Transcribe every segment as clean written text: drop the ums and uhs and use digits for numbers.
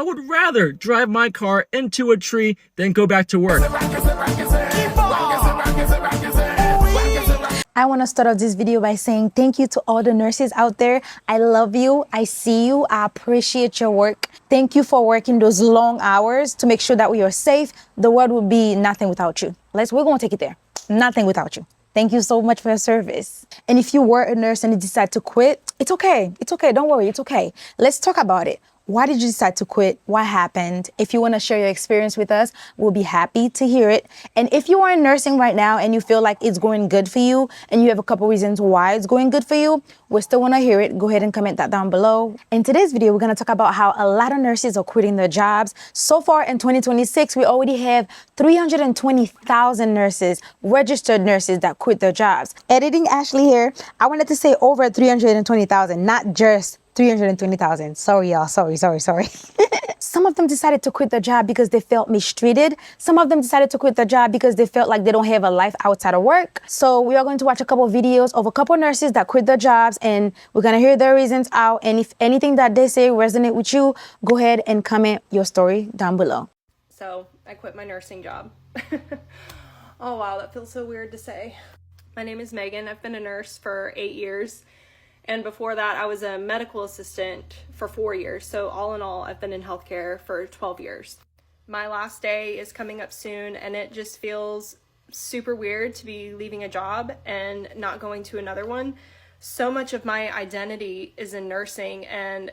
I would rather drive my car into a tree than go back to work. I want to start off this video by saying thank you to all the nurses out there. I love you. I see you. I appreciate your work. Thank you for working those long hours to make sure that we are safe. The world would be nothing without you. We're going to take it there. Nothing without you. Thank you so much for your service. And if you were a nurse and you decide to quit, it's okay. It's okay. Don't worry. It's okay. Let's talk about it. Why did you decide to quit? What happened? If you want to share your experience with us, we'll be happy to hear it. And if you are in nursing right now and you feel like it's going good for you and you have a couple reasons why it's going good for you, we still want to hear it. Go ahead and comment that down below. In today's video, we're going to talk about how a lot of nurses are quitting their jobs. So far in 2026, we already have 320,000 nurses, registered nurses that quit their jobs. Editing Ashley here. I wanted to say over 320,000, not just 320,000. Sorry, y'all. Sorry. Some of them decided to quit their job because they felt mistreated. Some of them decided to quit their job because they felt like they don't have a life outside of work. So we are going to watch a couple of videos of a couple of nurses that quit their jobs, and we're going to hear their reasons out. And if anything that they say resonate with you, go ahead and comment your story down below. So I quit my nursing job. Oh, wow. That feels so weird to say. My name is Megan. I've been a nurse for 8 years. And before that, I was a medical assistant for 4 years. So all in all, I've been in healthcare for 12 years. My last day is coming up soon, and it just feels super weird to be leaving a job and not going to another one. So much of my identity is in nursing, and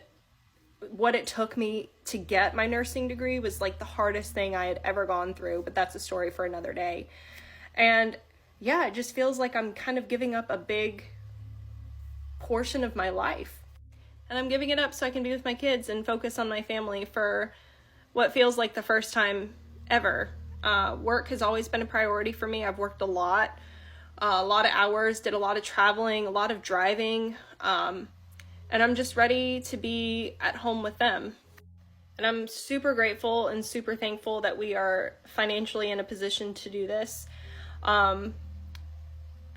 what it took me to get my nursing degree was like the hardest thing I had ever gone through, but that's a story for another day. And yeah, it just feels like I'm kind of giving up a big portion of my life, and I'm giving it up so I can be with my kids and focus on my family for what feels like the first time ever. Work has always been a priority for me. I've worked a lot of hours, did a lot of traveling, a lot of driving, and I'm just ready to be at home with them. And I'm super grateful and super thankful that we are financially in a position to do this.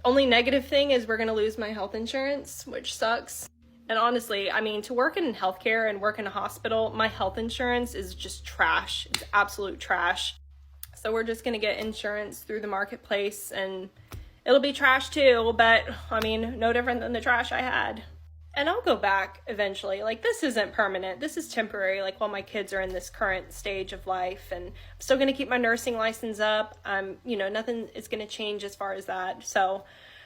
Only negative thing is we're going to lose my health insurance, which sucks. And honestly, I mean, to work in healthcare and work in a hospital, my health insurance is just trash. It's absolute trash. So we're just going to get insurance through the marketplace, and it'll be trash too, but I mean, no different than the trash I had. And I'll go back eventually. Like, this isn't permanent. This is temporary, like while my kids are in this current stage of life. And I'm still going to keep my nursing license up. Nothing is going to change as far as that. So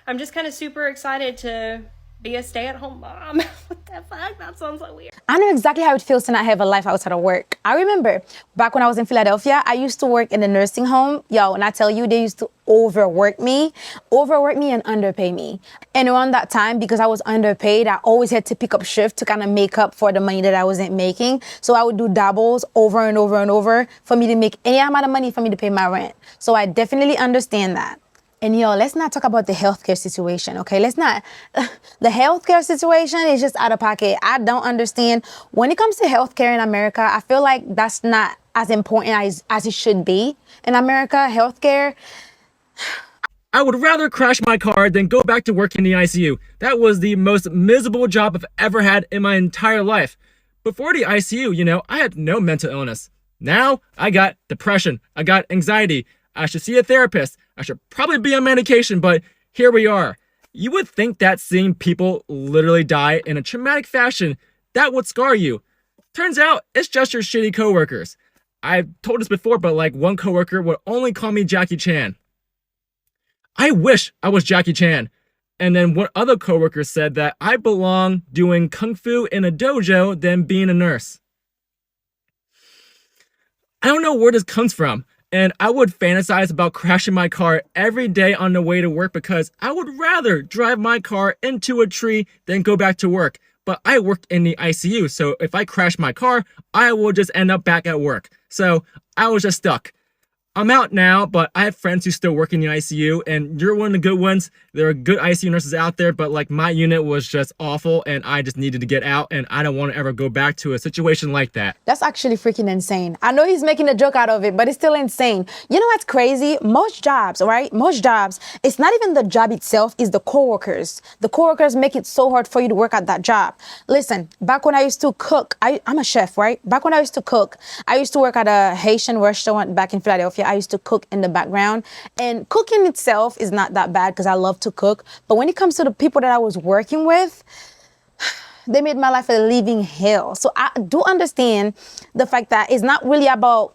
I'm just kind of super excited to be a stay-at-home mom. What the fuck? That sounds so weird. I know exactly how it feels to not have a life outside of work. I remember back when I was in Philadelphia, I used to work in a nursing home. Yo, when I tell you, they used to overwork me and underpay me. And around that time, because I was underpaid, I always had to pick up shift to kind of make up for the money that I wasn't making. So I would do doubles over and over and over for me to make any amount of money for me to pay my rent. So I definitely understand that. And yo, let's not talk about the healthcare situation, okay? Let's not. The healthcare situation is just out of pocket. I don't understand. When it comes to healthcare in America, I feel like that's not as important as it should be. In America, healthcare. I would rather crash my car than go back to work in the ICU. That was the most miserable job I've ever had in my entire life. Before the ICU, I had no mental illness. Now I got depression. I got anxiety. I should see a therapist. I should probably be on medication, but here we are. You would think that seeing people literally die in a traumatic fashion, that would scar you. Turns out, it's just your shitty coworkers. I've told this before, but like one coworker would only call me Jackie Chan. I wish I was Jackie Chan. And then one other coworker said that I belong doing kung fu in a dojo than being a nurse. I don't know where this comes from. And I would fantasize about crashing my car every day on the way to work because I would rather drive my car into a tree than go back to work. But I work in the ICU, so if I crash my car, I will just end up back at work. So I was just stuck. I'm out now, but I have friends who still work in the ICU, and you're one of the good ones. There are good ICU nurses out there, but like my unit was just awful, and I just needed to get out, and I don't want to ever go back to a situation like that. That's actually freaking insane. I know he's making a joke out of it, but it's still insane. You know what's crazy? Most jobs, right? Most jobs, it's not even the job itself, it's the coworkers. The coworkers make it so hard for you to work at that job. Listen, back when I used to cook, I'm a chef, right? Back when I used to cook, I used to work at a Haitian restaurant back in Philadelphia. I used to cook in the background, and cooking itself is not that bad because I love to cook. But when it comes to the people that I was working with, they made my life a living hell. So I do understand the fact that it's not really about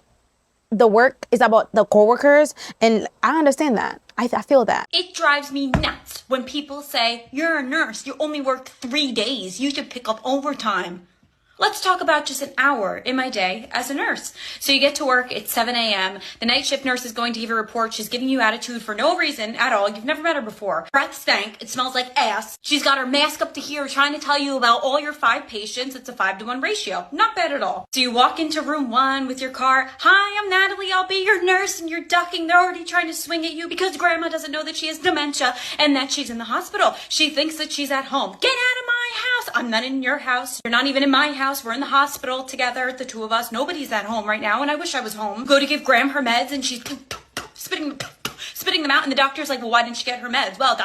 the work, it's about the coworkers, and I understand that. I feel that. It drives me nuts when people say, you're a nurse, you only worked 3 days, you should pick up overtime. Let's talk about just an hour in my day as a nurse. So you get to work at 7 a.m. The night shift nurse is going to give a report. She's giving you attitude for no reason at all. You've never met her before. Breath stank. It smells like ass. She's got her mask up to here trying to tell you about all your 5 patients. It's a 5-to-1 ratio. Not bad at all. So you walk into room 1 with your car. Hi, I'm Natalie. I'll be your nurse. And you're ducking. They're already trying to swing at you because grandma doesn't know that she has dementia and that she's in the hospital. She thinks that she's at home. Get out of my house. I'm not in your house. You're not even in my house. We're in the hospital together, the 2 of us. Nobody's at home right now, and I wish I was home. Go to give Graham her meds, and she's spitting them out, and the doctor's like, well, why didn't she get her meds? Well,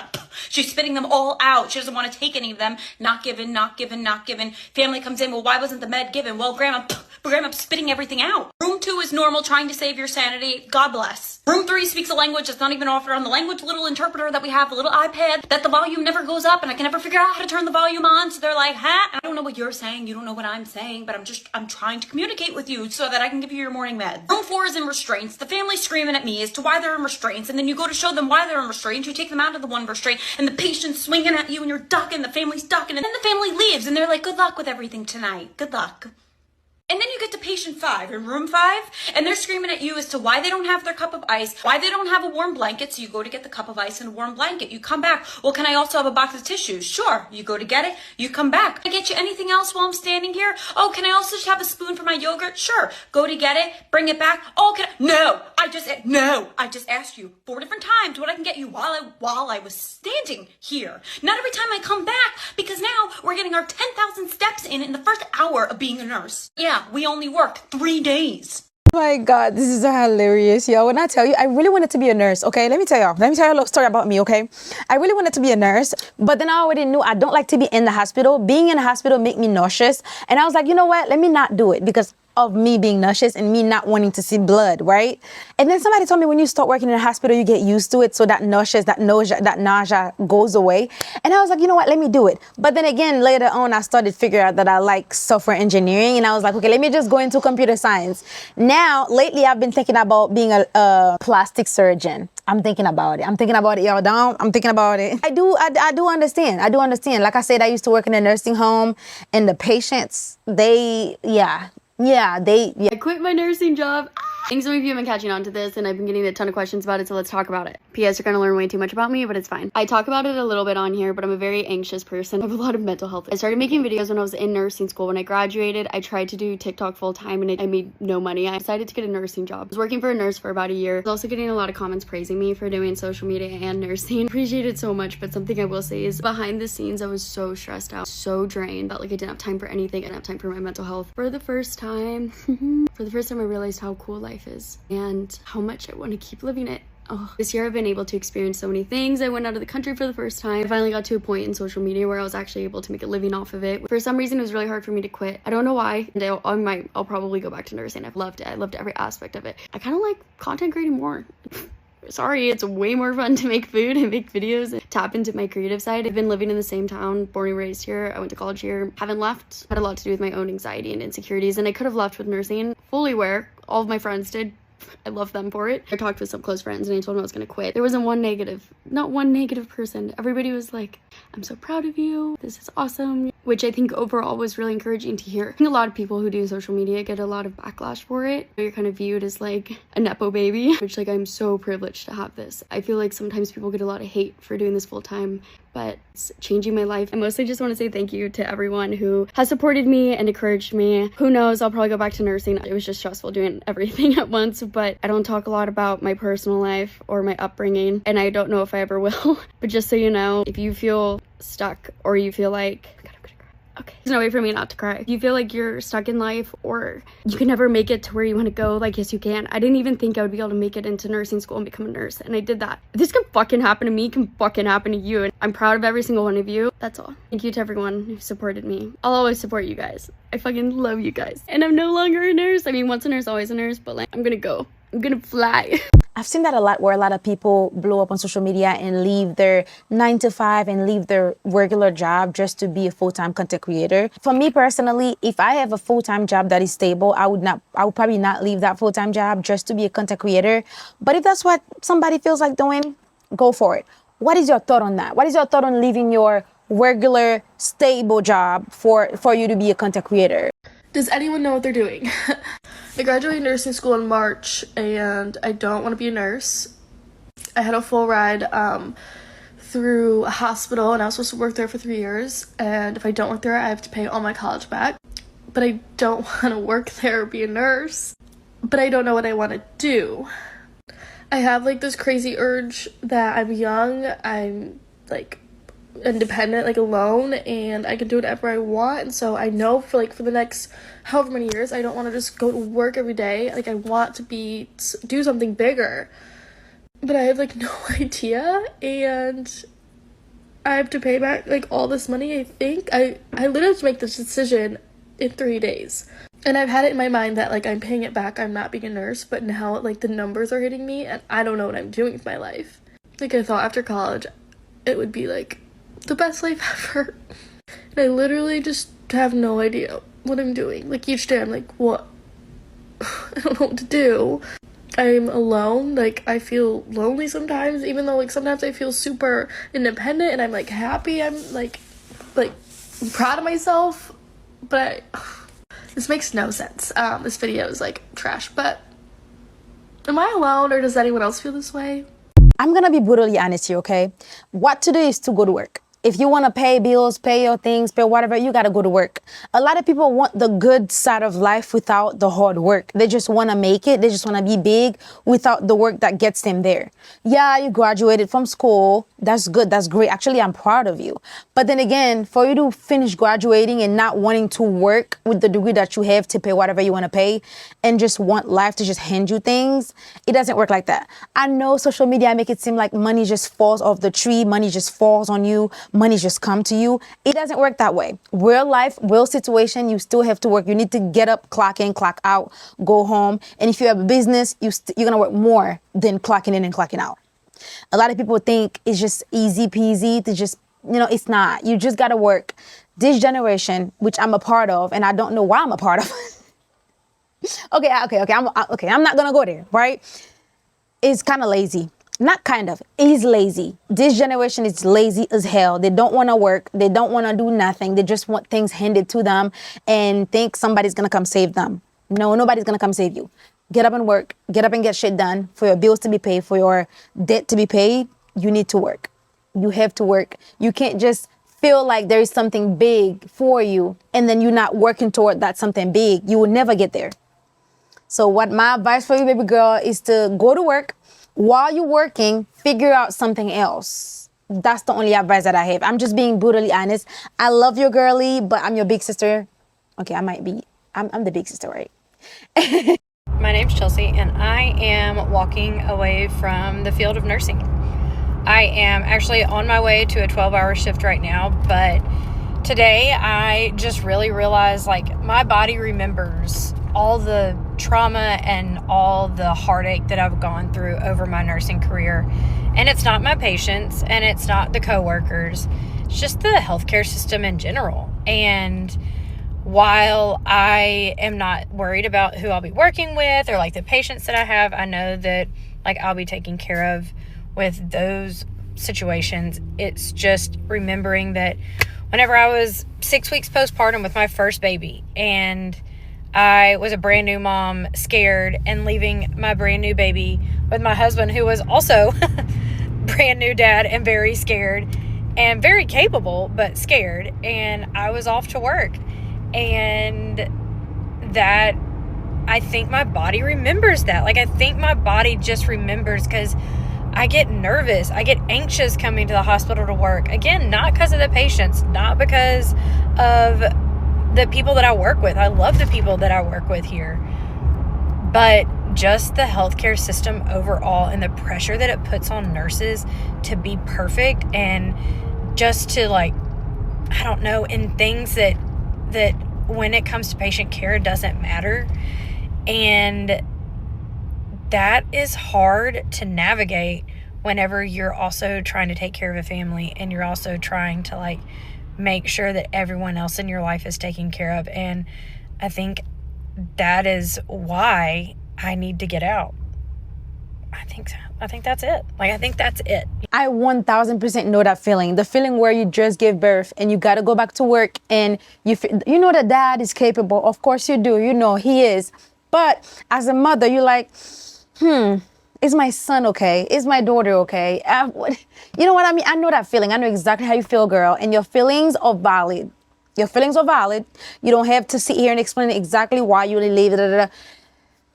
she's spitting them all out. She doesn't want to take any of them. Not given, not given, not given. Family comes in, well, why wasn't the med given? Well, Grandma's spitting everything out. Room 2 is normal, trying to save your sanity. God bless. Room 3 speaks a language that's not even offered on the language little interpreter that we have, the little iPad, that the volume never goes up, and I can never figure out how to turn the volume on. So they're like, huh? I don't know what you're saying. You don't know what I'm saying, but I'm trying to communicate with you so that I can give you your morning meds. Room 4 is in restraints. The family's screaming at me as to why they're in restraints, and then you go to show them why they're in restraints. You take them out of the one restraint, and the patient's swinging at you, and you're ducking, the family's ducking, and then the family leaves, and they're like, good luck with everything tonight. Good luck. And then you get to patient 5 in room 5, and they're screaming at you as to why they don't have their cup of ice, why they don't have a warm blanket. So you go to get the cup of ice and a warm blanket. You come back. Well, can I also have a box of tissues? Sure. You go to get it. You come back. Can I get you anything else while I'm standing here? Oh, can I also just have a spoon for my yogurt? Sure. Go to get it. Bring it back. Oh, no. I just asked you 4 different times what I can get you while I was standing here. Not every time I come back, because now we're getting our 10,000 steps in the first hour of being a nurse. Yeah, we only worked 3 days. Oh my God, this is hilarious, yo. When I tell you, I really wanted to be a nurse, okay? Let me tell you a little story about me, okay? I really wanted to be a nurse, but then I already knew I don't like to be in the hospital. Being in the hospital make me nauseous. And I was like, you know what? Let me not do it because of me being nauseous and me not wanting to see blood, right? And then somebody told me when you start working in a hospital, you get used to it, so that nausea goes away. And I was like, you know what, let me do it. But then again, later on, I started figuring out that I like software engineering, and I was like, okay, let me just go into computer science. Now, lately, I've been thinking about being a plastic surgeon. I'm thinking about it, y'all. Don't. I'm thinking about it. I do understand. Like I said, I used to work in a nursing home, and the patients, I quit my nursing job. I think some of you have been catching on to this, and I've been getting a ton of questions about it, so let's talk about it. P.S. You're gonna learn way too much about me, but it's fine. I talk about it a little bit on here, but I'm a very anxious person. I have a lot of mental health. I started making videos when I was in nursing school. When I graduated, I tried to do TikTok full time, and I made no money. I decided to get a nursing job. I was working for a nurse for about a year. I was also getting a lot of comments praising me for doing social media and nursing. Appreciate it so much, but something I will say is behind the scenes, I was so stressed out, so drained, felt like I didn't have time for anything. I didn't have time for my mental health. For the first time, I realized how cool life is and how much I want to keep living it. Oh, this year I've been able to experience so many things. I went out of the country for the first time. I finally got to a point in social media where I was actually able to make a living off of it. For some reason, it was really hard for me to quit. I don't know why. And I'll probably go back to nursing. I've loved it. I loved every aspect of it. I kind of like content creating more. Sorry, it's way more fun to make food and make videos and tap into my creative side. I've been living in the same town, born and raised here. I went to college here, haven't left. Had a lot to do with my own anxiety and insecurities, and I could have left with nursing, fully aware. All of my friends did. I love them for it. I talked with some close friends and I told them I was gonna quit. There wasn't not one negative person. Everybody was like, I'm so proud of you. This is awesome. which I think overall was really encouraging to hear. I think a lot of people who do social media get a lot of backlash for it. You're kind of viewed as like a nepo baby, which like I'm so privileged to have this. I feel like sometimes people get a lot of hate for doing this full time, but it's changing my life. I mostly just want to say thank you to everyone who has supported me and encouraged me. Who knows, I'll probably go back to nursing. It was just stressful doing everything at once, but I don't talk a lot about my personal life or my upbringing, and I don't know if I ever will. But just so you know, if you feel stuck or you feel like, okay, there's no way for me not to cry. If you feel like you're stuck in life or you can never make it to where you want to go, like, yes, you can. I didn't even think I would be able to make it into nursing school and become a nurse, and I did that. If this can fucking happen to me, it can fucking happen to you, and I'm proud of every single one of you. That's all. Thank you to everyone who supported me. I'll always support you guys. I fucking love you guys. And I'm no longer a nurse. I mean, once a nurse, always a nurse, but like, I'm gonna go. I'm gonna fly. I've seen that a lot, where a lot of people blow up on social media and leave their 9 to 5 and leave their regular job just to be a full-time content creator. For me personally, if I have a full-time job that is stable, I would probably not leave that full-time job just to be a content creator. But if that's what somebody feels like doing, go for it. What is your thought on that? What is your thought on leaving your regular, stable job for you to be a content creator? Does anyone know what they're doing? I graduated nursing school in March, and I don't want to be a nurse. I had a full ride through a hospital, and I was supposed to work there for 3 years, and if I don't work there, I have to pay all my college back. But I don't want to work there or be a nurse, but I don't know what I want to do. I have like this crazy urge that I'm young, I'm like independent, like alone, and I can do whatever I want, and so I know for the next however many years I don't want to just go to work every day. Like, I want to do something bigger, but I have like no idea, and I have to pay back like all this money. I think I literally have to make this decision in 3 days, and I've had it in my mind that like I'm paying it back, I'm not being a nurse, but now like the numbers are hitting me and I don't know what I'm doing with my life. Like, I thought after college it would be like the best life ever, and I literally just have no idea what I'm doing. Like, each day I'm like, what? I don't know what to do. I'm alone. Like, I feel lonely sometimes, even though like sometimes I feel super independent and I'm like happy. I'm like proud of myself, but this makes no sense. This video is like trash, but am I alone, or does anyone else feel this way? I'm gonna be brutally honest here, okay? What to do is to go to work. If you want to pay bills, pay your things, pay whatever, you got to go to work. A lot of people want the good side of life without the hard work. They just want to make it. They just want to be big without the work that gets them there. Yeah, you graduated from school. That's good. That's great. Actually, I'm proud of you. But then again, for you to finish graduating and not wanting to work with the degree that you have to pay whatever you want to pay and just want life to just hand you things, it doesn't work like that. I know social media make it seem like money just falls off the tree. Money just falls on you. Money just come to you. It doesn't work that way. Real life, real situation, you still have to work. You need to get up, clock in, clock out, go home. And if you have a business, you're going to work more than clocking in and clocking out. A lot of people think it's just easy peasy to just, it's not. You just got to work. This generation, which I'm a part of, and I don't know why I'm a part of. Okay. I'm not going to go there, right? It's kind of lazy. Not kind of, is lazy. This generation is lazy as hell. They don't want to work. They don't want to do nothing. They just want things handed to them and think somebody's going to come save them. No, nobody's going to come save you. Get up and work. Get up and get shit done. For your bills to be paid, for your debt to be paid, you need to work. You have to work. You can't just feel like there is something big for you and then you're not working toward that something big. You will never get there. So what my advice for you, baby girl, is to go to work. While you're working, figure out something else. That's the only advice that I have. I'm just being brutally honest. I love you, girly, but I'm your big sister. Okay, I'm the big sister, right? My name's Chelsea, and I am walking away from the field of nursing. I am actually on my way to a 12-hour shift right now, but today I just really realized, like, my body remembers all the trauma and all the heartache that I've gone through over my nursing career. And it's not my patients, and it's not the coworkers. It's just the healthcare system in general. And while I am not worried about who I'll be working with or like the patients that I have, I know that like I'll be taken care of with those situations. It's just remembering that whenever I was 6 weeks postpartum with my first baby, and I was a brand new mom, scared, and leaving my brand new baby with my husband, who was also brand new dad and very scared and very capable, but scared. And I was off to work. And that, I think my body remembers that. Like, I think my body just remembers, because I get nervous. I get anxious coming to the hospital to work. Again, not because of the patients, not because of the people that I work with. I love the people that I work with here. But just the healthcare system overall, and the pressure that it puts on nurses to be perfect, and just to, like, I don't know, in things that when it comes to patient care doesn't matter. And that is hard to navigate whenever you're also trying to take care of a family, and you're also trying to, like, make sure that everyone else in your life is taken care of. And I think that is why I need to get out. I think so. I think that's it. Like, I think that's it. I 1000% know that feeling. The feeling where you just give birth and you got to go back to work, and you know that dad is capable. Of course you do. You know he is. But as a mother, you're like, is my son okay? Is my daughter okay? You know what I mean? I know that feeling. I know exactly how you feel, girl. And your feelings are valid. Your feelings are valid. You don't have to sit here and explain exactly why you leave it.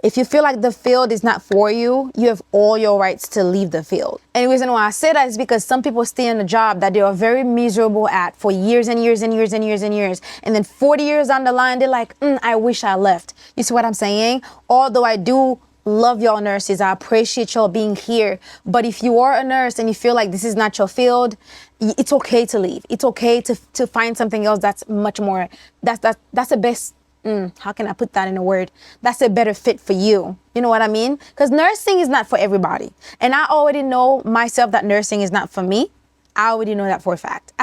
If you feel like the field is not for you, you have all your rights to leave the field. And the reason why I say that is because some people stay in a job that they are very miserable at for years and years and years and years and years. And then 40 years down the line, they're like, I wish I left. You see what I'm saying? Although I do love y'all nurses, I appreciate y'all being here. But if you are a nurse and you feel like this is not your field, it's okay to leave. It's okay to find something else that's much more, that's the best. How can I put that in a word? That's a better fit for you. You know what I mean? Because nursing is not for everybody. And I already know myself that nursing is not for me. I already know that for a fact.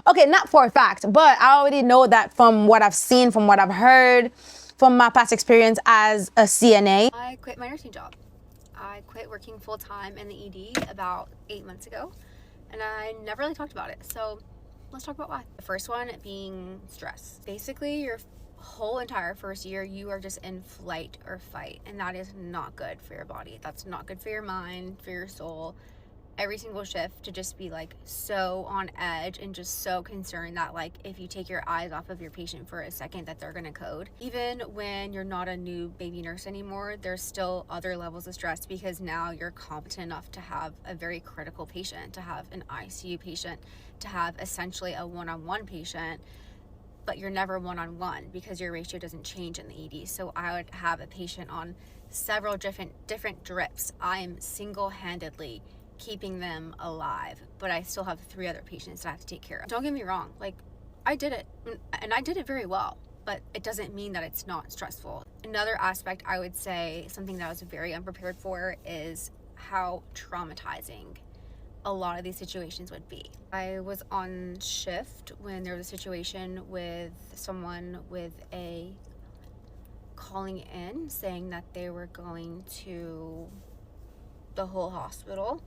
Okay, not for a fact, but I already know that from what I've seen, from what I've heard, from my past experience as a CNA. I quit my nursing job. I quit working full-time in the ED about 8 months ago, and I never really talked about it. So let's talk about why. The first one being stress. Basically, your whole entire first year, you are just in flight or fight, and that is not good for your body. That's not good for your mind, for your soul. Every single shift to just be like so on edge and just so concerned that, like, if you take your eyes off of your patient for a second, that they're gonna code. Even when you're not a new baby nurse anymore, there's still other levels of stress, because now you're competent enough to have a very critical patient, to have an ICU patient, to have essentially a one-on-one patient, but you're never one-on-one because your ratio doesn't change in the ED. So I would have a patient on several different drips. I am single-handedly keeping them alive, but I still have 3 other patients that I have to take care of. Don't get me wrong, like, I did it, and I did it very well, but it doesn't mean that it's not stressful. Another aspect, I would say, something that I was very unprepared for, is how traumatizing a lot of these situations would be. I was on shift when there was a situation with someone with a calling in saying that they were going to the whole hospital.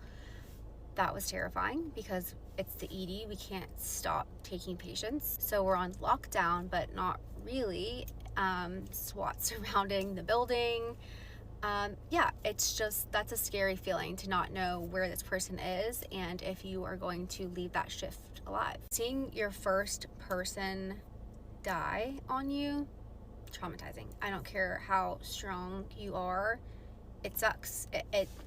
That was terrifying because it's the ED. We can't stop taking patients. So we're on lockdown, but not really. SWAT surrounding the building. Yeah, it's just, that's a scary feeling to not know where this person is and if you are going to leave that shift alive. Seeing your first person die on you, traumatizing. I don't care how strong you are, it sucks.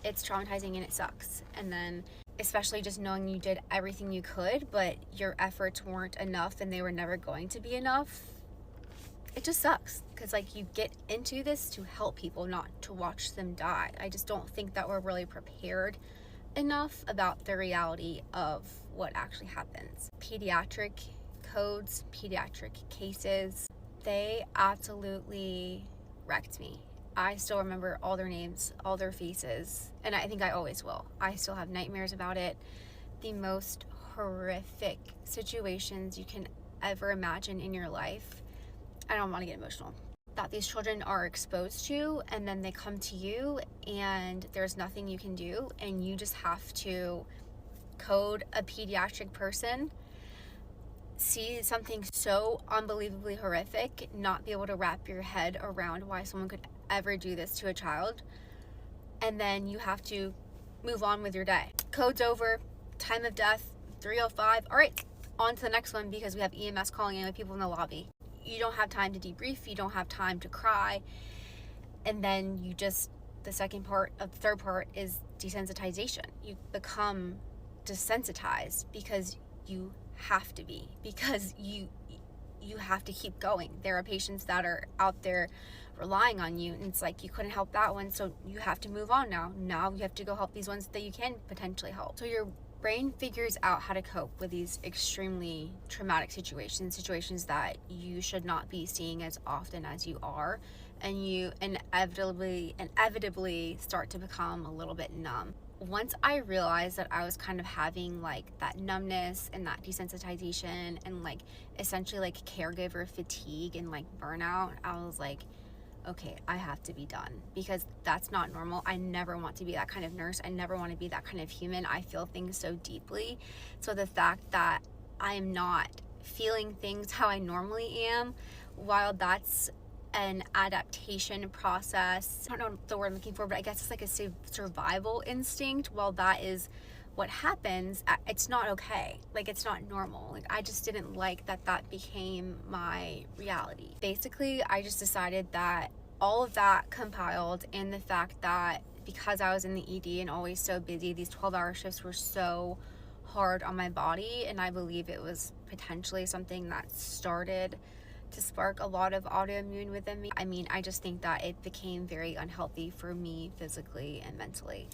It's traumatizing and it sucks. And then especially just knowing you did everything you could, but your efforts weren't enough and they were never going to be enough. It just sucks, because like, you get into this to help people, not to watch them die. I just don't think that we're really prepared enough about the reality of what actually happens. Pediatric codes, pediatric cases, they absolutely wrecked me. I still remember all their names, all their faces, and I think I always will. I still have nightmares about it. The most horrific situations you can ever imagine in your life. I don't want to get emotional, that these children are exposed to, and then they come to you and there's nothing you can do, and you just have to code a pediatric person. see something so unbelievably horrific, not be able to wrap your head around why someone could ever do this to a child, and then you have to move on with your day. Code's over, time of death, 3:05. All right, on to the next one, because we have EMS calling in with people in the lobby. You don't have time to debrief, you don't have time to cry, and then you just, the third part is desensitization. You become desensitized because you have to be, because you have to keep going. There are patients that are out there relying on you, and it's like, you couldn't help that one, so you have to move on now you have to go help these ones that you can potentially help. So your brain figures out how to cope with these extremely traumatic situations that you should not be seeing as often as you are, and you inevitably start to become a little bit numb. Once I realized that I was kind of having like that numbness and that desensitization and like essentially like caregiver fatigue and like burnout, I was like, okay, I have to be done, because that's not normal. I never want to be that kind of nurse. I never want to be that kind of human. I feel things so deeply. So the fact that I am not feeling things how I normally am, while that's an adaptation process, I don't know the word I'm looking for, but I guess it's like a survival instinct. While that is what happens, it's not okay. Like, it's not normal. Like, I just didn't like that became my reality. Basically, I just decided that all of that compiled, and the fact that because I was in the ED and always so busy, these 12-hour shifts were so hard on my body, and I believe it was potentially something that started to spark a lot of autoimmune within me. I mean, I just think that it became very unhealthy for me physically and mentally.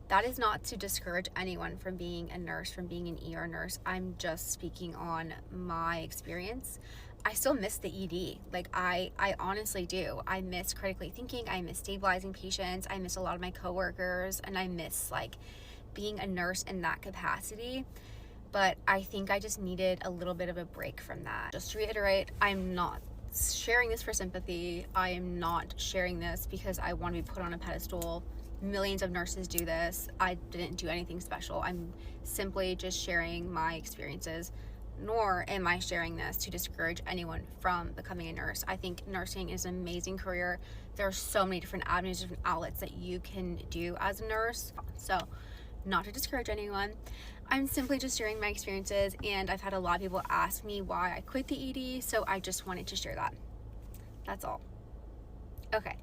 That is not to discourage anyone from being a nurse, from being an ER nurse. I'm just speaking on my experience. I still miss the ED. Like, I honestly do. I miss critically thinking. I miss stabilizing patients. I miss a lot of my coworkers, and I miss like being a nurse in that capacity. But I think I just needed a little bit of a break from that. Just to reiterate, I'm not sharing this for sympathy. I am not sharing this because I want to be put on a pedestal. Millions of nurses do this. I didn't do anything special. I'm simply just sharing my experiences, nor am I sharing this to discourage anyone from becoming a nurse. I think nursing is an amazing career. There are so many different avenues, different outlets that you can do as a nurse. So, not to discourage anyone, I'm simply just sharing my experiences, and I've had a lot of people ask me why I quit the ED, so I just wanted to share that. That's all. Okay,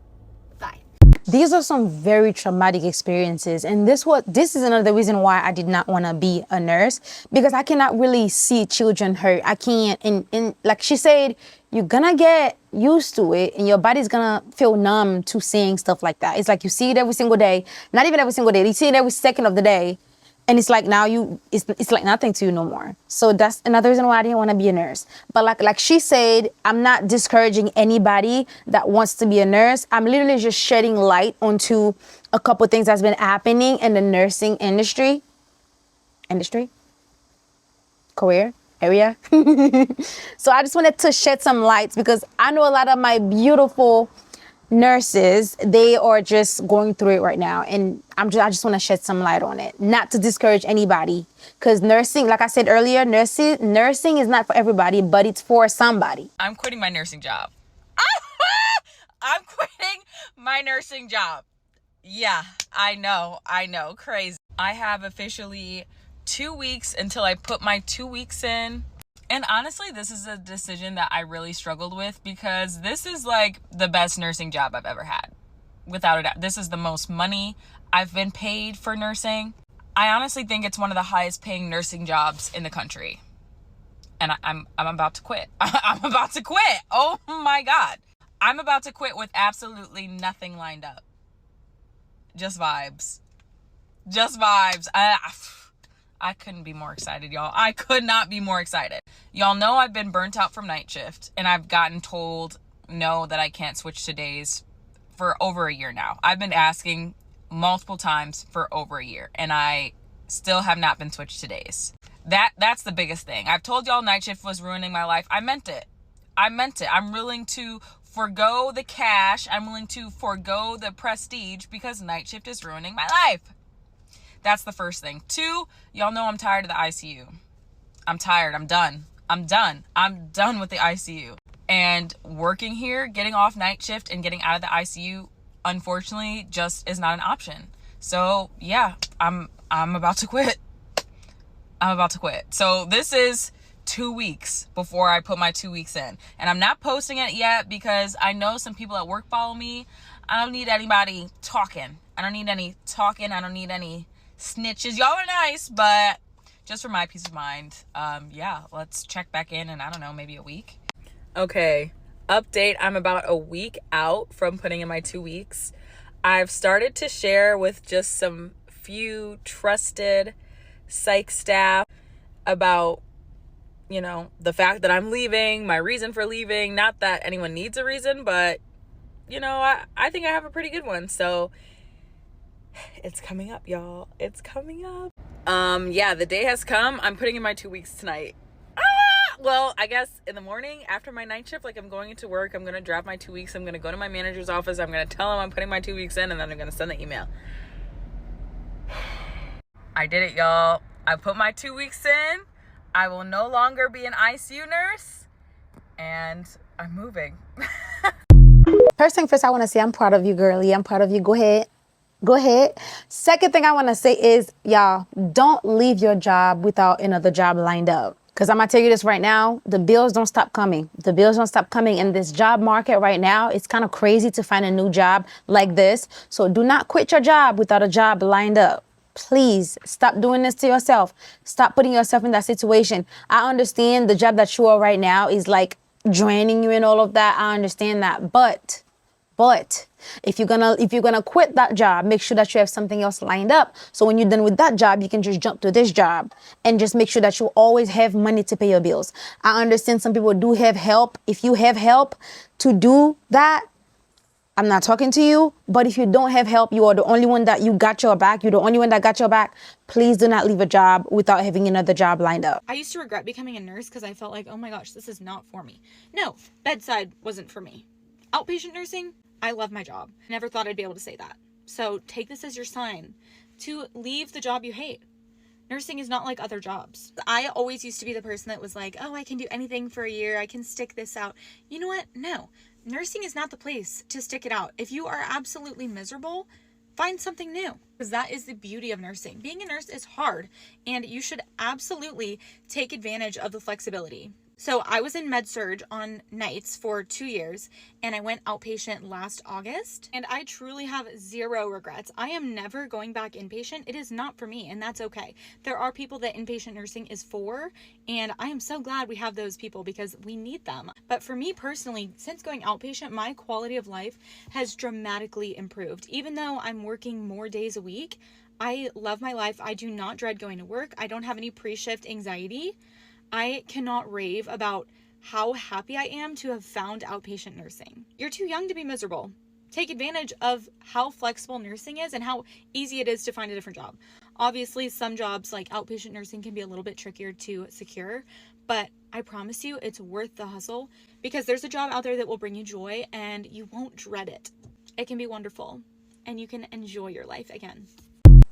bye. These are some very traumatic experiences, and this is another reason why I did not want to be a nurse, because I cannot really see children hurt. I can't, and like she said, you're gonna get used to it, and your body's gonna feel numb to seeing stuff like that. It's like you see it every single day, not even every single day, you see it every second of the day, and it's like now it's like nothing to you no more. So that's another reason why I didn't want to be a nurse. But like she said, I'm not discouraging anybody that wants to be a nurse. I'm literally just shedding light onto a couple things that's been happening in the nursing career area. So I just wanted to shed some lights, because I know a lot of my beautiful nurses, they are just going through it right now, and I just want to shed some light on it, not to discourage anybody, because nursing, like I said earlier, nursing is not for everybody, but it's for somebody. I'm quitting my nursing job. I'm quitting my nursing job. Yeah, I know, crazy. I have officially 2 weeks until I put my 2 weeks in. And honestly, this is a decision that I really struggled with, because this is like the best nursing job I've ever had. Without a doubt. This is the most money I've been paid for nursing. I honestly think it's one of the highest paying nursing jobs in the country. And I'm about to quit. I'm about to quit. Oh my God. I'm about to quit with absolutely nothing lined up. Just vibes. I couldn't be more excited, y'all. I could not be more excited. Y'all know I've been burnt out from night shift, and I've gotten told no, that I can't switch to days for over a year now. I've been asking multiple times for over a year, and I still have not been switched to days. That's the biggest thing. I've told y'all night shift was ruining my life. I meant it. I'm willing to forgo the cash. I'm willing to forgo the prestige because night shift is ruining my life. That's the first thing. 2, y'all know I'm tired of the ICU. I'm tired. I'm done. I'm done. I'm done with the ICU. And working here, getting off night shift and getting out of the ICU, unfortunately, just is not an option. So yeah, I'm about to quit. I'm about to quit. So this is 2 weeks before I put my 2 weeks in. And I'm not posting it yet because I know some people at work follow me. I don't need anybody talking. I don't need any talking. I don't need any snitches. Y'all are nice, but just for my peace of mind, yeah, let's check back in I don't know, maybe a week. Okay, update. I'm about a week out from putting in my 2 weeks. I've started to share with just some few trusted psych staff about, you know, the fact that I'm leaving, my reason for leaving. Not that anyone needs a reason, but, you know, I think I have a pretty good one. So it's coming up, y'all. It's coming up. Yeah, the day has come. I'm putting in my 2 weeks tonight. Well, I guess in the morning after my night shift, like I'm going into work, I'm going to draft my 2 weeks. I'm going to go to my manager's office. I'm going to tell him I'm putting my 2 weeks in, and then I'm going to send the email. I did it, y'all. I put my 2 weeks in. I will no longer be an ICU nurse, and I'm moving. First thing first, I want to say I'm proud of you, girlie. I'm proud of you. Go ahead. Go ahead. Second thing I want to say is, y'all, don't leave your job without another job lined up. Because I'm going to tell you this right now, the bills don't stop coming. The bills don't stop coming. In this job market right now, it's kind of crazy to find a new job like this. So do not quit your job without a job lined up. Please stop doing this to yourself. Stop putting yourself in that situation. I understand the job that you are right now is like draining you and all of that. I understand that. But if you're gonna quit that job, make sure that you have something else lined up. So when you're done with that job, you can just jump to this job and just make sure that you always have money to pay your bills. I understand some people do have help. If you have help to do that, I'm not talking to you, but if you don't have help, you are the only one that you got your back. You're the only one that got your back. Please do not leave a job without having another job lined up. I used to regret becoming a nurse because I felt like, oh my gosh, this is not for me. No, bedside wasn't for me. Outpatient nursing, I love my job. Never thought I'd be able to say that. So take this as your sign to leave the job you hate. Nursing is not like other jobs. I always used to be the person that was like, oh, I can do anything for a year. I can stick this out. You know what? No. Nursing is not the place to stick it out. If you are absolutely miserable, find something new, because that is the beauty of nursing. Being a nurse is hard, and you should absolutely take advantage of the flexibility. So I was in med-surg on nights for 2 years, and I went outpatient last August, and I truly have zero regrets. I am never going back inpatient. It is not for me, and that's okay. There are people that inpatient nursing is for, and I am so glad we have those people because we need them. But for me personally, since going outpatient, my quality of life has dramatically improved. Even though I'm working more days a week, I love my life. I do not dread going to work. I don't have any pre-shift anxiety. I cannot rave about how happy I am to have found outpatient nursing. You're too young to be miserable. Take advantage of how flexible nursing is and how easy it is to find a different job. Obviously, some jobs like outpatient nursing can be a little bit trickier to secure, but I promise you it's worth the hustle because there's a job out there that will bring you joy and you won't dread it. It can be wonderful and you can enjoy your life again.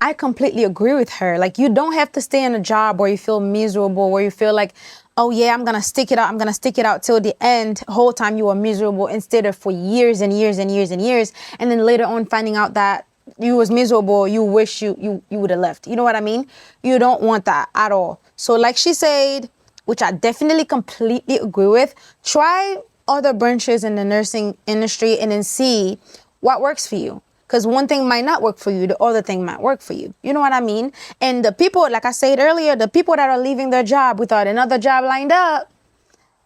I completely agree with her. Like, you don't have to stay in a job where you feel miserable, where you feel like, oh yeah, I'm going to stick it out. I'm going to stick it out till the end. Whole time you are miserable instead of for years and years and years and years. And then later on finding out that you was miserable, you wish you would have left. You know what I mean? You don't want that at all. So like she said, which I definitely completely agree with, try other branches in the nursing industry and then see what works for you. Because one thing might not work for you, the other thing might work for you. You know what I mean? And the people, like I said earlier, the people that are leaving their job without another job lined up,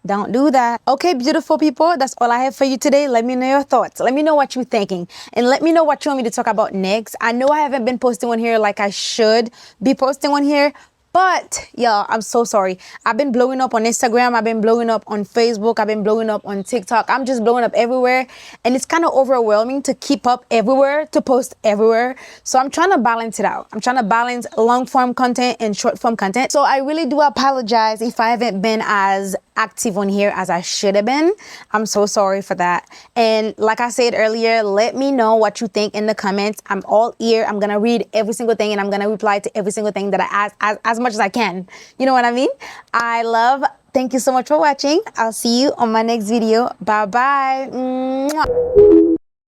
don't do that. Okay, beautiful people, that's all I have for you today. Let me know your thoughts. Let me know what you're thinking. And let me know what you want me to talk about next. I know I haven't been posting one here like I should be posting one here. But y'all, I'm so sorry. I've been blowing up on Instagram. I've been blowing up on Facebook. I've been blowing up on TikTok. I'm just blowing up everywhere. And it's kind of overwhelming to keep up everywhere, to post everywhere. So I'm trying to balance it out. I'm trying to balance long form content and short form content. So I really do apologize if I haven't been as active on here as I should have been. I'm so sorry for that. And like I said earlier, let me know what you think in the comments. I'm all ear. I'm going to read every single thing and I'm going to reply to every single thing that I ask as much as I can. You know what I mean? I love Thank you so much for watching. I'll see you on my next video. Bye bye.